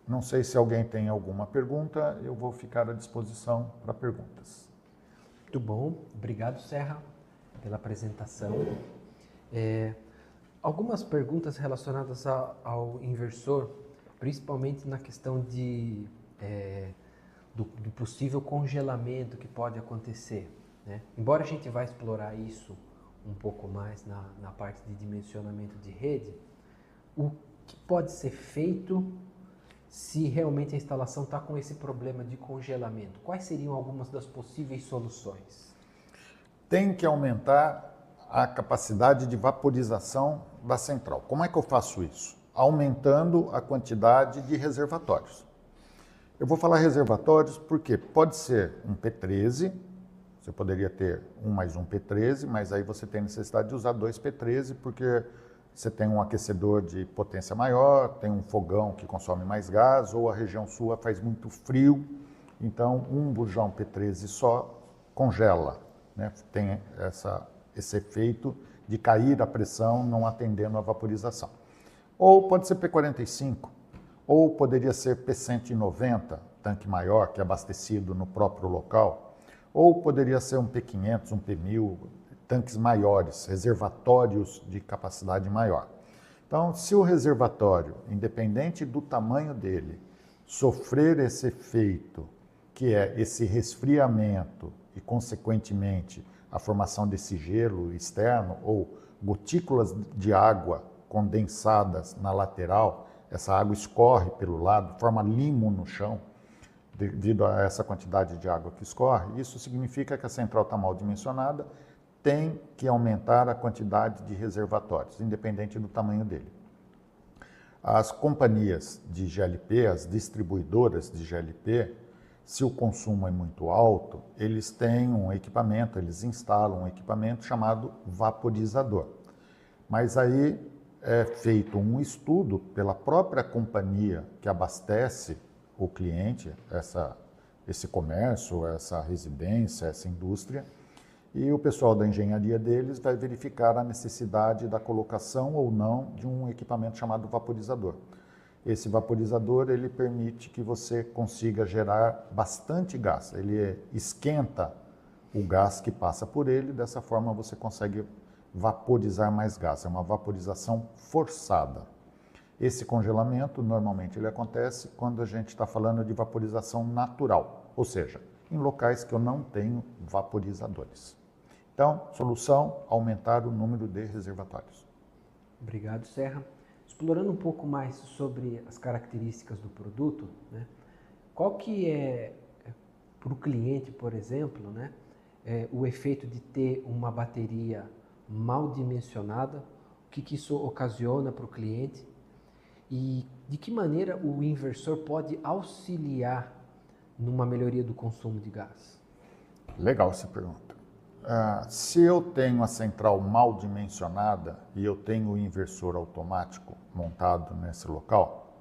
Não sei se alguém tem alguma pergunta, eu vou ficar à disposição para perguntas. Muito bom, obrigado, Serra, pela apresentação. Algumas perguntas relacionadas ao inversor, principalmente na questão do possível congelamento que pode acontecer, né? Embora a gente vá explorar isso um pouco mais na parte de dimensionamento de rede, o que pode ser feito se realmente a instalação está com esse problema de congelamento? Quais seriam algumas das possíveis soluções? Tem que aumentar a capacidade de vaporização da central. Como é que eu faço isso? Aumentando a quantidade de reservatórios. Eu vou falar reservatórios porque pode ser um P13, você poderia ter um mais um P13, mas aí você tem necessidade de usar dois P13 porque você tem um aquecedor de potência maior, tem um fogão que consome mais gás, ou a região sua faz muito frio, então um bujão P13 só congela, né? Tem esse efeito de cair a pressão não atendendo a vaporização. Ou pode ser P45, ou poderia ser P190, tanque maior, que é abastecido no próprio local, ou poderia ser um P500, um P1000, tanques maiores, reservatórios de capacidade maior. Então, se o reservatório, independente do tamanho dele, sofrer esse efeito, que é esse resfriamento e, consequentemente, a formação desse gelo externo ou gotículas de água condensadas na lateral, essa água escorre pelo lado, forma limo no chão, devido a essa quantidade de água que escorre, isso significa que a central está mal dimensionada, tem que aumentar a quantidade de reservatórios, independente do tamanho dele. As companhias de GLP, as distribuidoras de GLP, se o consumo é muito alto, eles têm um equipamento, eles instalam um equipamento chamado vaporizador. Mas aí é feito um estudo pela própria companhia que abastece o cliente, esse comércio, essa residência, essa indústria, e o pessoal da engenharia deles vai verificar a necessidade da colocação ou não de um equipamento chamado vaporizador. Esse vaporizador, ele permite que você consiga gerar bastante gás. Ele esquenta o gás que passa por ele, dessa forma você consegue vaporizar mais gás. É uma vaporização forçada. Esse congelamento, normalmente, ele acontece quando a gente está falando de vaporização natural, ou seja, em locais que eu não tenho vaporizadores. Então, solução, aumentar o número de reservatórios. Obrigado, Serra. Explorando um pouco mais sobre as características do produto, né? Qual que é, para o cliente, por exemplo, né, o efeito de ter uma bateria mal dimensionada? O que isso ocasiona para o cliente? E de que maneira o inversor pode auxiliar numa melhoria do consumo de gás? Legal essa pergunta. Se eu tenho a central mal dimensionada e eu tenho o inversor automático montado nesse local,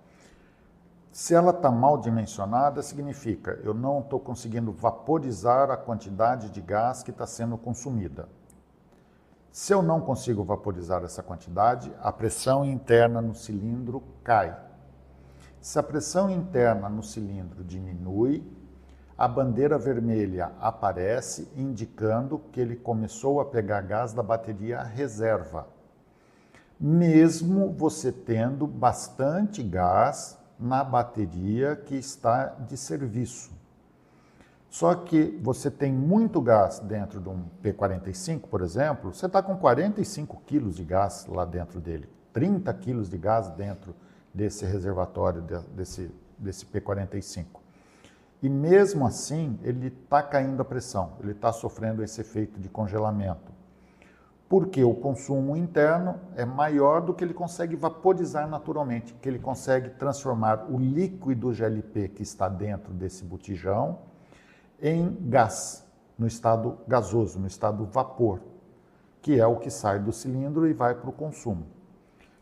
se ela está mal dimensionada, significa eu não estou conseguindo vaporizar a quantidade de gás que está sendo consumida. Se eu não consigo vaporizar essa quantidade, a pressão interna no cilindro cai. Se a pressão interna no cilindro diminui, a bandeira vermelha aparece indicando que ele começou a pegar gás da bateria reserva, mesmo você tendo bastante gás na bateria que está de serviço. Só que você tem muito gás dentro de um P45, por exemplo, você está com 45 quilos de gás lá dentro dele, 30 quilos de gás dentro desse reservatório, desse P45. E mesmo assim, ele está caindo a pressão, ele está sofrendo esse efeito de congelamento. Porque o consumo interno é maior do que ele consegue vaporizar naturalmente, que ele consegue transformar o líquido GLP que está dentro desse botijão em gás, no estado gasoso, no estado vapor, que é o que sai do cilindro e vai para o consumo.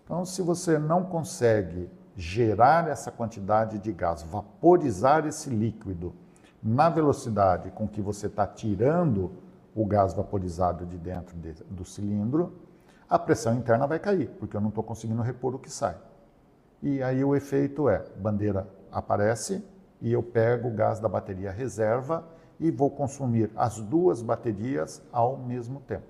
Então, se você não consegue gerar essa quantidade de gás, vaporizar esse líquido na velocidade com que você está tirando o gás vaporizado de dentro do cilindro, a pressão interna vai cair, porque eu não estou conseguindo repor o que sai. E aí o efeito é, bandeira aparece e eu pego o gás da bateria reserva e vou consumir as duas baterias ao mesmo tempo.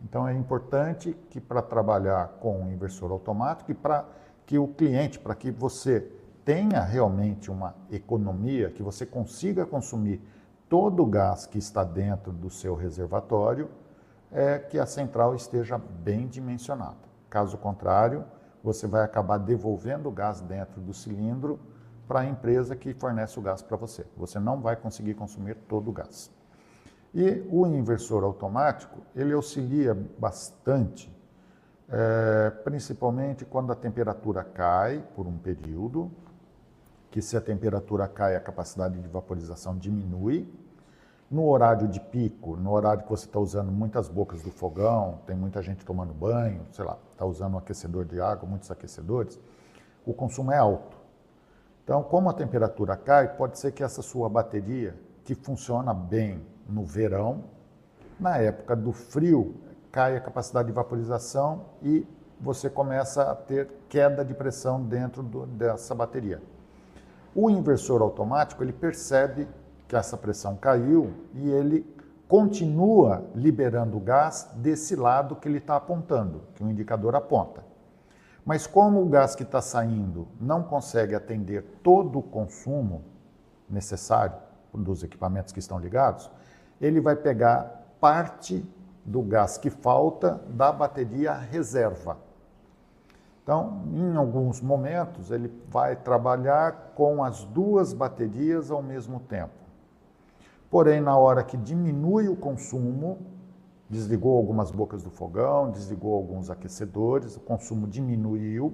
Então é importante que para trabalhar com o inversor automático e para que o cliente, para que você tenha realmente uma economia, que você consiga consumir todo o gás que está dentro do seu reservatório, é que a central esteja bem dimensionada. Caso contrário, você vai acabar devolvendo o gás dentro do cilindro para a empresa que fornece o gás para você. Você não vai conseguir consumir todo o gás. E o inversor automático, ele auxilia bastante, principalmente quando a temperatura cai por um período, que se a temperatura cai, a capacidade de vaporização diminui. No horário de pico, no horário que você está usando muitas bocas do fogão, tem muita gente tomando banho, sei lá, está usando um aquecedor de água, muitos aquecedores, o consumo é alto. Então, como a temperatura cai, pode ser que essa sua bateria, que funciona bem no verão, na época do frio, cai a capacidade de vaporização e você começa a ter queda de pressão dentro dessa bateria. O inversor automático, ele percebe que essa pressão caiu e ele continua liberando gás desse lado que ele está apontando, que o indicador aponta. Mas como o gás que está saindo não consegue atender todo o consumo necessário dos equipamentos que estão ligados, ele vai pegar parte do gás que falta da bateria reserva. Então, em alguns momentos, ele vai trabalhar com as duas baterias ao mesmo tempo. Porém, na hora que diminui o consumo, desligou algumas bocas do fogão, desligou alguns aquecedores, o consumo diminuiu,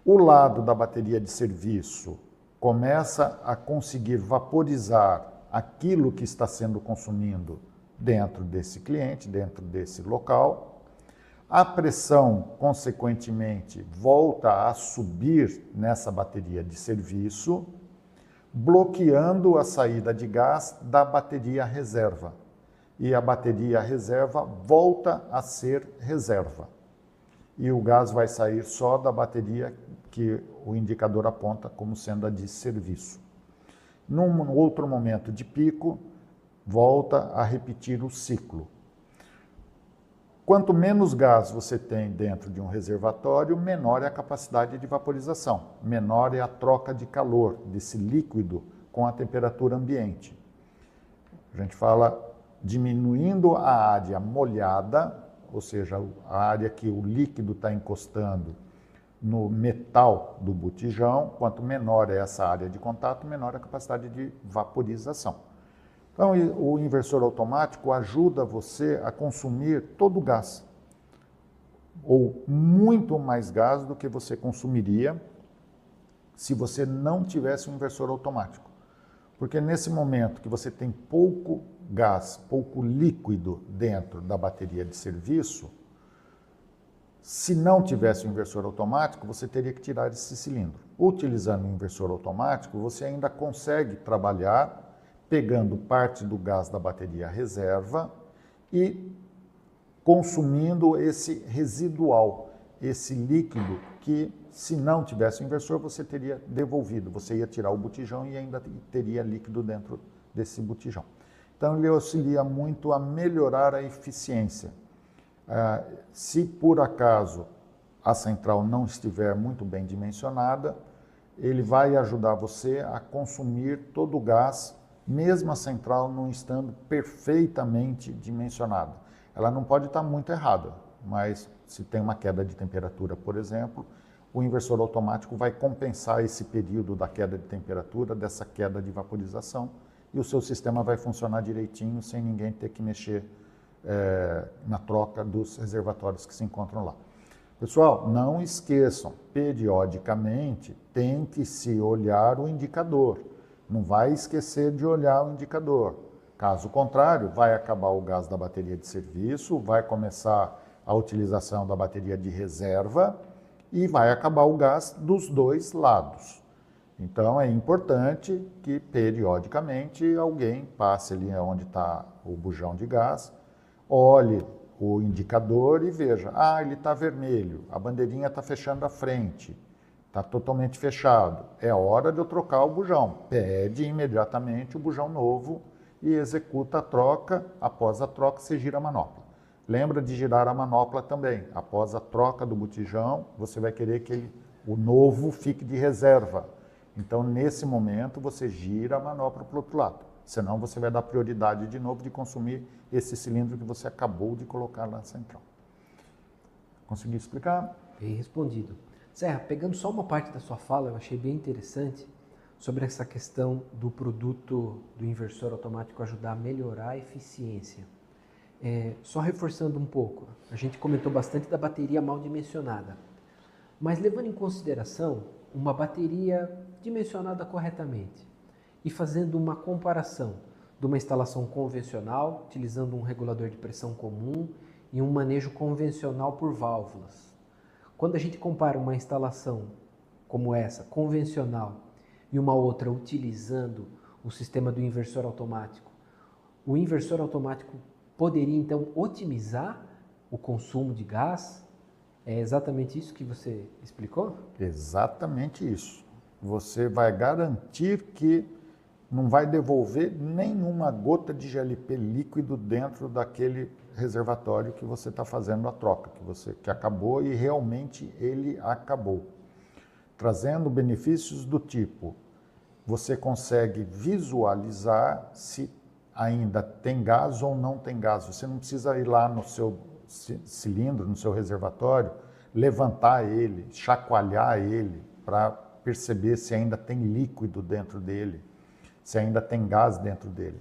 o lado da bateria de serviço começa a conseguir vaporizar aquilo que está sendo consumido dentro desse cliente, dentro desse local. A pressão, consequentemente, volta a subir nessa bateria de serviço, bloqueando a saída de gás da bateria reserva. E a bateria reserva volta a ser reserva. E o gás vai sair só da bateria que o indicador aponta como sendo a de serviço. Num outro momento de pico, volta a repetir o ciclo. Quanto menos gás você tem dentro de um reservatório, menor é a capacidade de vaporização, menor é a troca de calor desse líquido com a temperatura ambiente. A gente fala diminuindo a área molhada, ou seja, a área que o líquido está encostando no metal do botijão, quanto menor é essa área de contato, menor a capacidade de vaporização. Então, o inversor automático ajuda você a consumir todo o gás, ou muito mais gás do que você consumiria se você não tivesse um inversor automático. Porque nesse momento que você tem pouco gás, pouco líquido dentro da bateria de serviço, se não tivesse o inversor automático, você teria que tirar esse cilindro. Utilizando o inversor automático, você ainda consegue trabalhar pegando parte do gás da bateria reserva e consumindo esse residual, esse líquido que, se não tivesse o inversor, você teria devolvido. Você ia tirar o botijão e ainda teria líquido dentro desse botijão. Então, ele auxilia muito a melhorar a eficiência. Se por acaso a central não estiver muito bem dimensionada, ele vai ajudar você a consumir todo o gás mesmo a central não estando perfeitamente dimensionada. Ela não pode estar muito errada, mas se tem uma queda de temperatura, por exemplo, o inversor automático vai compensar esse período da queda de temperatura, dessa queda de vaporização, e o seu sistema vai funcionar direitinho, sem ninguém ter que mexer na troca dos reservatórios que se encontram lá. Pessoal, não esqueçam, periodicamente tem que se olhar o indicador. Não vai esquecer de olhar o indicador. Caso contrário, vai acabar o gás da bateria de serviço, vai começar a utilização da bateria de reserva e vai acabar o gás dos dois lados. Então é importante que periodicamente alguém passe ali onde está o bujão de gás, olhe o indicador e veja, ele está vermelho, a bandeirinha está fechando a frente, está totalmente fechado, é hora de eu trocar o bujão. Pede imediatamente o bujão novo e executa a troca. Após a troca, você gira a manopla. Lembra de girar a manopla também. Após a troca do botijão, você vai querer que o novo fique de reserva. Então, nesse momento, você gira a manopla para o outro lado. Senão, você vai dar prioridade de novo de consumir esse cilindro que você acabou de colocar na central. Consegui explicar? Bem respondido. Serra, pegando só uma parte da sua fala, eu achei bem interessante sobre essa questão do produto do inversor automático ajudar a melhorar a eficiência. Só reforçando um pouco, a gente comentou bastante da bateria mal dimensionada, mas levando em consideração uma bateria dimensionada corretamente e fazendo uma comparação de uma instalação convencional, utilizando um regulador de pressão comum e um manejo convencional por válvulas. Quando a gente compara uma instalação como essa, convencional, e uma outra utilizando o sistema do inversor automático, o inversor automático poderia então otimizar o consumo de gás? É exatamente isso que você explicou? Exatamente isso. Você vai garantir que não vai devolver nenhuma gota de GLP líquido dentro daquele reservatório que você está fazendo a troca, que acabou e realmente ele acabou. Trazendo benefícios do tipo, você consegue visualizar se ainda tem gás ou não tem gás. Você não precisa ir lá no seu cilindro, no seu reservatório, levantar ele, chacoalhar ele para perceber se ainda tem líquido dentro dele, se ainda tem gás dentro dele.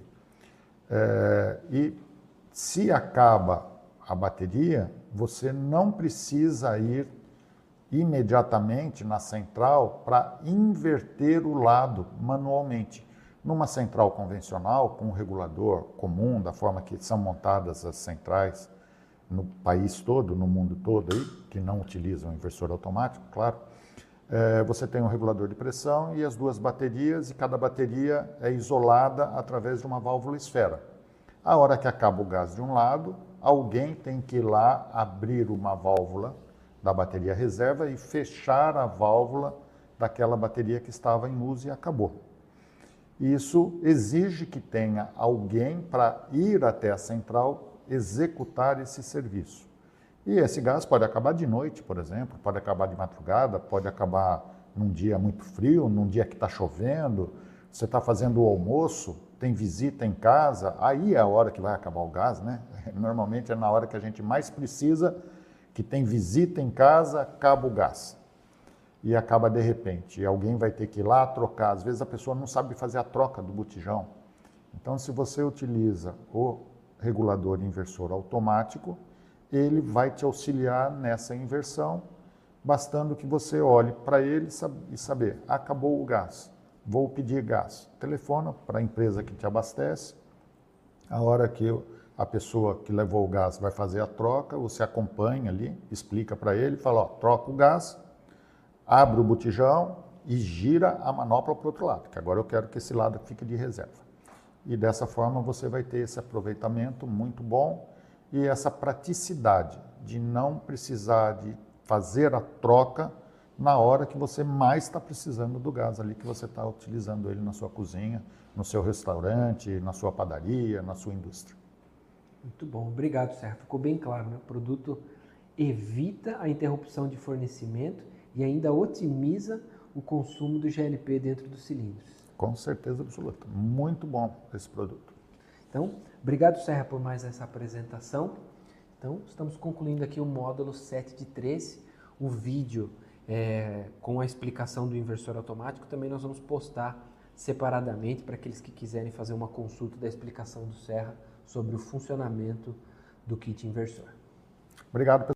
E se acaba a bateria, você não precisa ir imediatamente na central para inverter o lado manualmente. Numa central convencional, com um regulador comum, da forma que são montadas as centrais no país todo, no mundo todo, aí, que não utilizam o inversor automático, claro, você tem um regulador de pressão e as duas baterias, e cada bateria é isolada através de uma válvula esfera. A hora que acaba o gás de um lado, alguém tem que ir lá abrir uma válvula da bateria reserva e fechar a válvula daquela bateria que estava em uso e acabou. Isso exige que tenha alguém para ir até a central executar esse serviço. E esse gás pode acabar de noite, por exemplo, pode acabar de madrugada, pode acabar num dia muito frio, num dia que está chovendo, você está fazendo o almoço, tem visita em casa, aí é a hora que vai acabar o gás, né? Normalmente é na hora que a gente mais precisa, que tem visita em casa, acaba o gás. E acaba de repente. E alguém vai ter que ir lá trocar. Às vezes a pessoa não sabe fazer a troca do botijão. Então, se você utiliza o regulador inversor automático, ele vai te auxiliar nessa inversão, bastando que você olhe para ele e saber, acabou o gás, vou pedir gás. Telefona para a empresa que te abastece. A hora que a pessoa que levou o gás vai fazer a troca, você acompanha ali, explica para ele, fala, troca o gás, abre o botijão e gira a manopla para o outro lado, que agora eu quero que esse lado fique de reserva. E dessa forma você vai ter esse aproveitamento muito bom e essa praticidade de não precisar de fazer a troca na hora que você mais está precisando do gás ali, que você está utilizando ele na sua cozinha, no seu restaurante, na sua padaria, na sua indústria. Muito bom, obrigado, Serra. Ficou bem claro, né? O produto evita a interrupção de fornecimento e ainda otimiza o consumo do GLP dentro dos cilindros. Com certeza absoluta. Muito bom esse produto. Então, obrigado, Serra, por mais essa apresentação. Então, estamos concluindo aqui o módulo 7 de 13. O vídeo com a explicação do inversor automático também nós vamos postar separadamente para aqueles que quiserem fazer uma consulta da explicação do Serra sobre o funcionamento do kit inversor. Obrigado, pessoal.